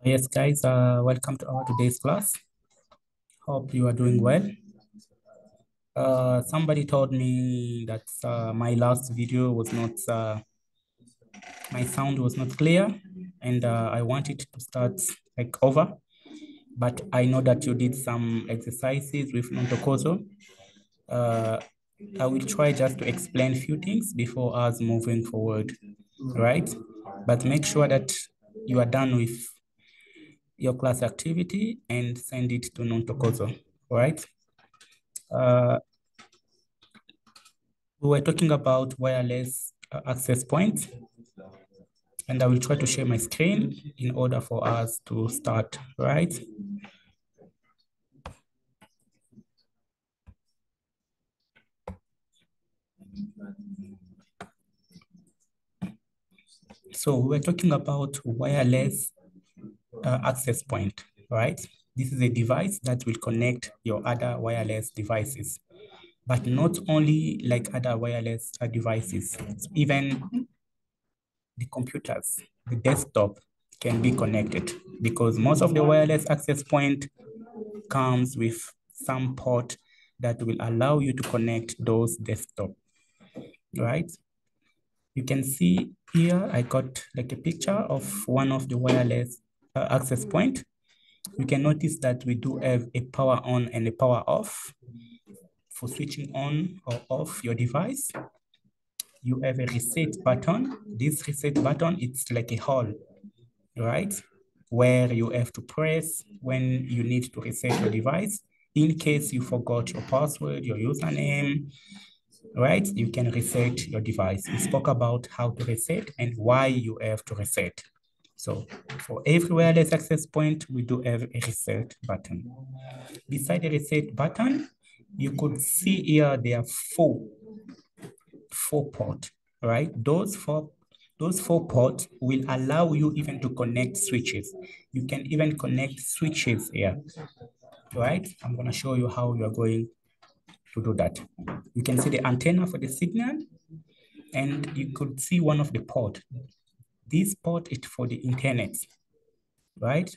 Yes, guys, welcome to our today's class. Hope you are doing well. Somebody told me that my last video was not, my sound was not clear, and I wanted to start like over, but I know that you did some exercises with Montocoso. I will try just to explain a few things before us moving forward, right? But make sure that you are done with your class activity and send it to Nontocoso, right? We were talking about wireless access points, and I will try to share my screen in order for us to start, right? So we were talking about wireless access point, right? This is a device that will connect your other wireless devices, but not only like other wireless devices, even the computers, the desktop can be connected, because most of the wireless access point comes with some port that will allow you to connect those desktop, right? You can see here, I got like a picture of one of the wireless access point. You can notice that we do have a power on and a power off. For switching on or off your device, you have a reset button. This reset button, it's like a hole, right? Where you have to press when you need to reset your device. In case you forgot your password, your username, right? You can reset your device. We spoke about how to reset and why you have to reset. So for every wireless access point, we do have a reset button. Beside the reset button, you could see here there are four ports, right? Those four ports will allow you even to connect switches. You can even connect switches here, right? I'm gonna show you how you're going to do that. You can see the antenna for the signal, and you could see one of the port. This port is for the internet, right?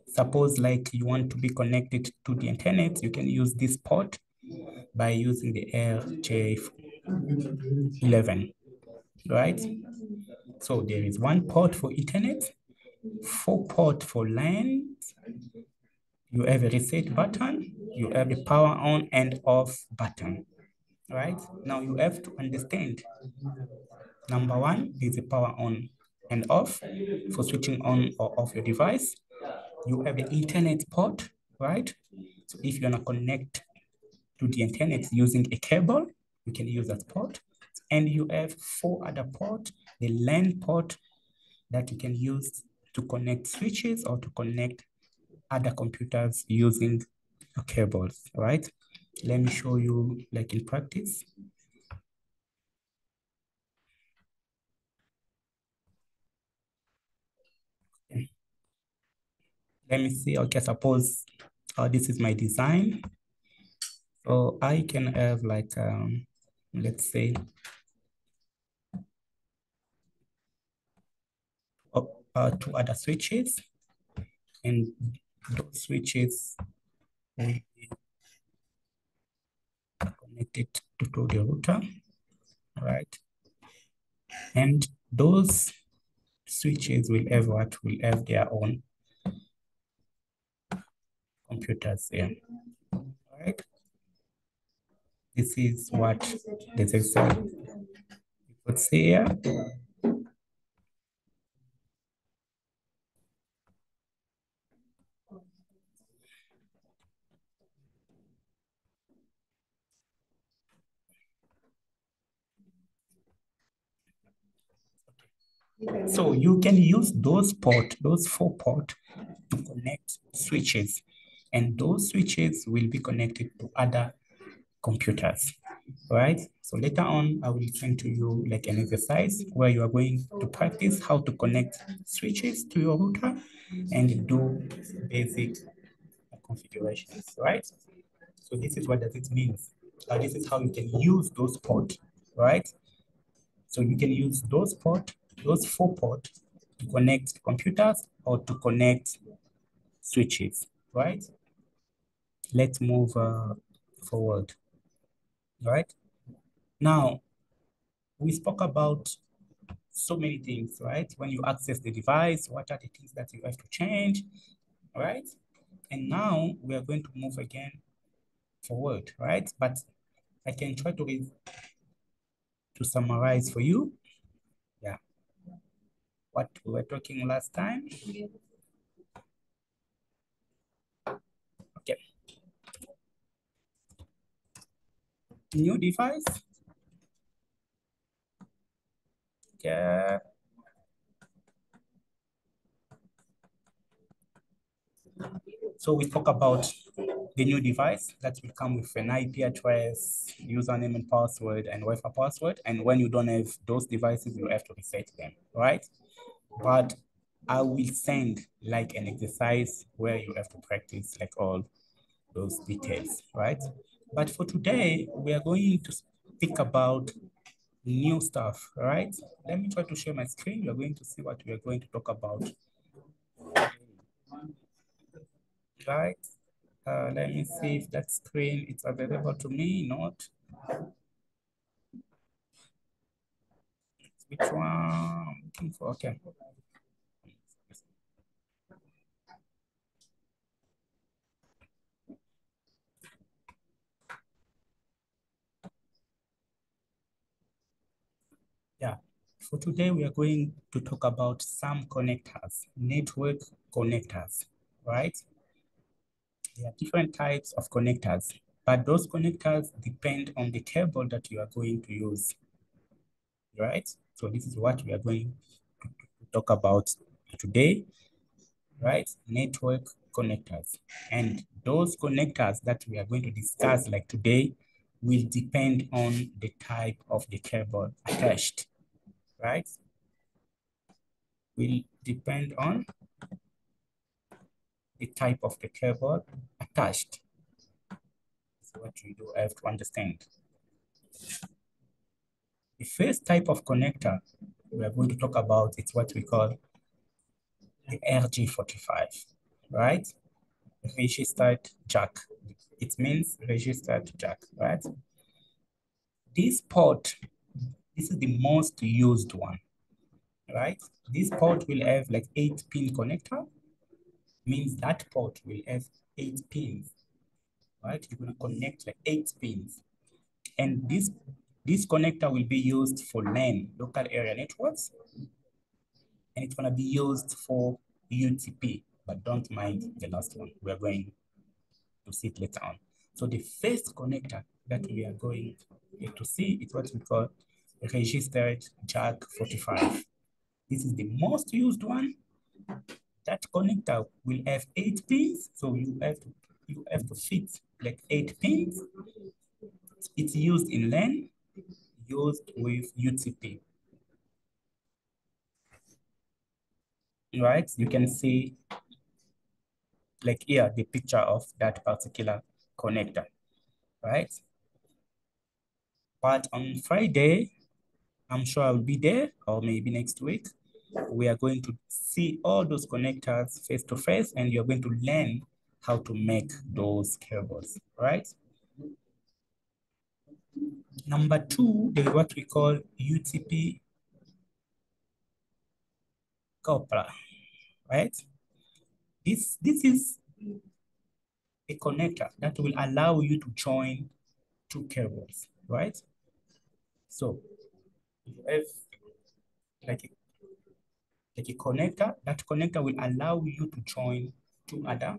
Suppose like you want to be connected to the internet, you can use this port by using the RJ11, right? So there is one port for internet, 4 port for LAN. You have a reset button, you have a power on and off button, right? Now you have to understand, number one is the power on and off for switching on or off your device. You have the internet port, right? So if you wanna connect to the internet using a cable, you can use that port. And you have 4 other ports, the LAN port that you can use to connect switches or to connect other computers using cables, right? Let me show you like in practice. Let me see, okay, suppose this is my design. So I can have like, let's say, 2 other switches, and those switches will be connected to the router, right? And those switches will have what? Will have their own computers there, right? This is what this example would say here. So you can use those 4 port to connect switches, and those switches will be connected to other computers, right? So later on, I will send to you like an exercise where you are going to practice how to connect switches to your router and do basic configurations, right? So this is what does it mean. This is how you can use those ports, right? So you can use those those 4 ports to connect computers or to connect switches, right? Let's move forward, right? Now, we spoke about so many things, right? When you access the device, what are the things that you have to change, right? And now we are going to move again forward, right? But I can try to summarize for you. Yeah. What we were talking last time. Okay. New device. Okay. So we spoke about the new device that will come with an IP address, username and password, and Wi-Fi password. And when you don't have those devices, you have to reset them, right? But I will send like an exercise where you have to practice like all those details, right? But for today, we are going to speak about new stuff, right? Let me try to share my screen. You're going to see what we are going to talk about, right? Let me see if that screen is available to me, not. Which one I'm looking for? Okay. Yeah. For today, we are going to talk about some connectors, network connectors, right? There are different types of connectors, but those connectors depend on the cable that you are going to use, right? So this is what we are going to talk about today, right? Network connectors. And those connectors that we are going to discuss like today will depend on the type of the cable attached, right? Will depend on the type of the cable attached. That's what you do have to understand. The first type of connector we are going to talk about is what we call the RG45, right? Registered jack. It means registered jack, right? This port, this is the most used one, right? This port will have like 8-pin connector, means that port will have 8 pins, right? You're gonna connect like 8 pins. And this connector will be used for LAN, local area networks, and it's gonna be used for UTP, but don't mind the last one. We're going to see it later on. So the first connector that we are going to see is what we call registered jack 45. This is the most used one. That connector will have 8 pins, so you have to fit like 8 pins. It's used in LAN, used with UTP. Right? You can see like here the picture of that particular connector, right? But on Friday, I'm sure I'll be there, or maybe next week. We are going to see all those connectors face to face, and you're going to learn how to make those cables, right? Number 2, there is what we call UTP coupler, right? This is a connector that will allow you to join 2 cables, right? So you have like a connector. That connector will allow you to join 2 other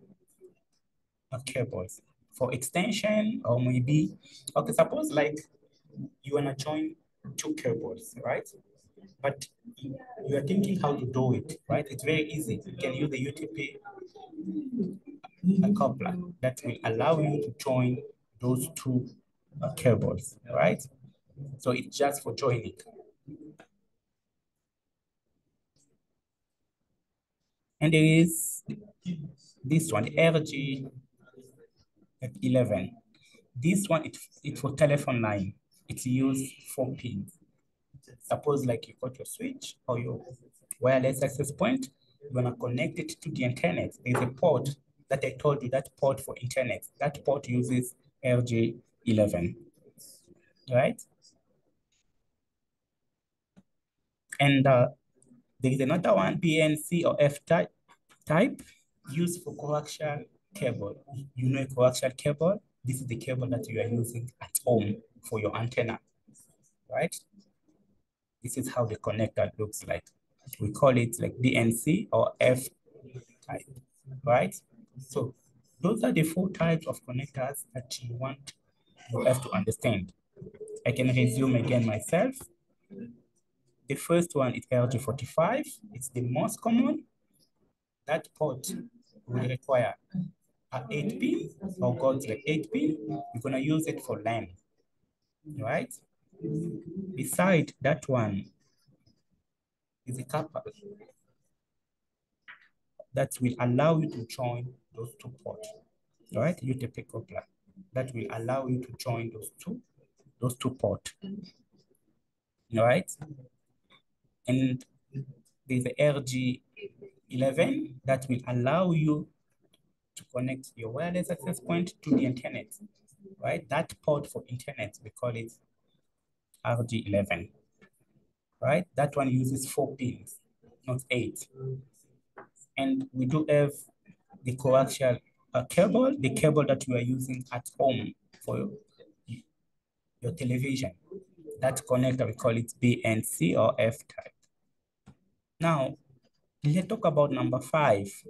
cables for extension, or maybe, okay, suppose like you wanna join 2 cables, right? But you are thinking how to do it, right? It's very easy. You can use the UTP coupler that will allow you to join those 2 cables, right? So it's just for joining. And there is this one, the RG11. This one, it's for telephone line. It's used 4 pins. Suppose like you got your switch or your wireless access point, you wanna connect it to the internet. There's a port that I told you, that port for internet. That port uses RJ11, right? And there is another one, PNC or F type, used for coaxial cable. You know a coaxial cable? This is the cable that you are using at home for your antenna, right? This is how the connector looks like. We call it like BNC or F type, right? So those are the 4 types of connectors that you have to understand. I can resume again myself. The first one is LG45. It's the most common. That port will require a 8 pin or goes like 8 pin. You're gonna use it for LAN, right? Beside that one is a couple that will allow you to join those 2 ports, right? UTP coupler that will allow you to join those two ports, right? And there's the RG11 that will allow you to connect your wireless access point to the internet, right? That port for internet, we call it RG11, right? That one uses 4 pins, not 8. And we do have the coaxial cable, the cable that you are using at home for your television. That connector, we call it BNC or F type. Now, let's talk about number 5.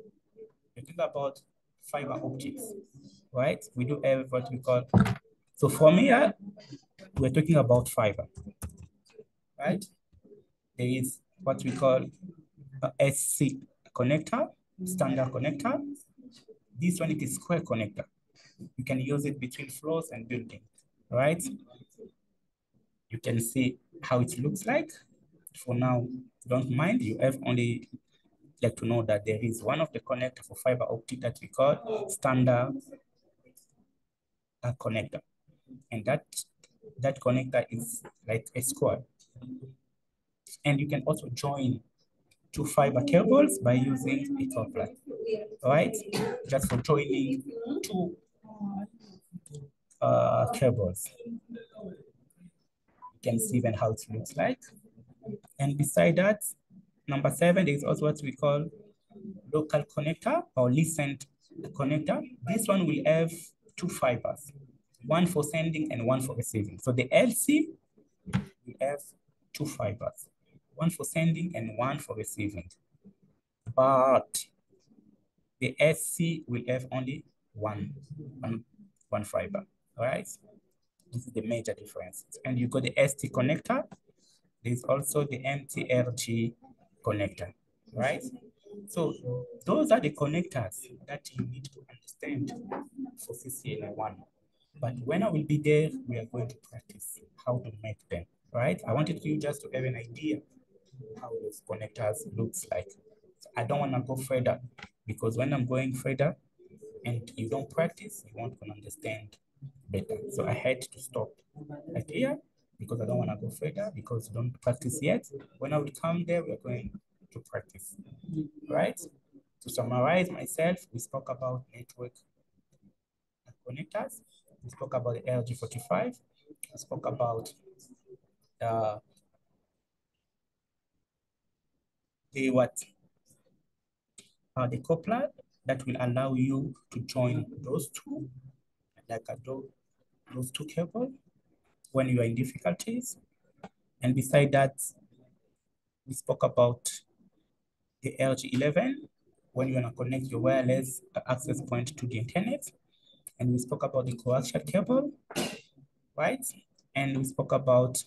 We talk about fiber optics, right? We do have what we call, so for me, we're talking about fiber, right? There is what we call a SC connector, standard connector. This one is a square connector. You can use it between floors and buildings, right? You can see how it looks like. For now, don't mind, you have only like to know that there is one of the connector for fiber optic that we call standard connector. And that connector is like a square. And you can also join 2 fiber cables by using a coupler, right? Just for joining 2 cables. You can see then how it looks like. And beside that, number 7 is also what we call local connector or listened connector. This one will have 2 fibers, one for sending and one for receiving. So the LC will have 2 fibers, one for sending and one for receiving. But the SC will have only one fiber, all right? This is the major difference. And you got the ST connector. There's also the MTRG connector, right? So those are the connectors that you need to understand for CCNA1. But when I will be there, we are going to practice how to make them, right? I wanted you just to have an idea how those connectors looks like. So I don't want to go further because when I'm going further and you don't practice, you won't understand better. So I had to stop right here because I don't want to go further because you don't practice yet. When I will come there, we're going to practice, right? To summarize myself, we spoke about network connectors. We spoke about the LG45. We spoke about the coupler that will allow you to join those two, like those 2 cables when you are in difficulties. And beside that, we spoke about the LG11 when you want to connect your wireless access point to the internet. And we spoke about the coaxial cable, right? And we spoke about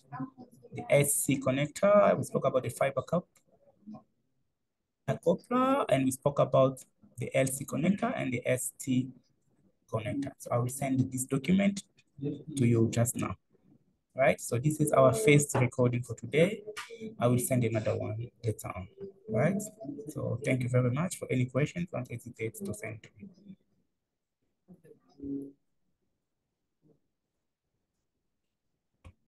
the SC connector. We spoke about the fiber coupler, and we spoke about the LC connector and the ST connector. So I will send this document to you just now, right? So this is our first recording for today. I will send another one later on, right? So thank you very much. For any questions, don't hesitate to send to me.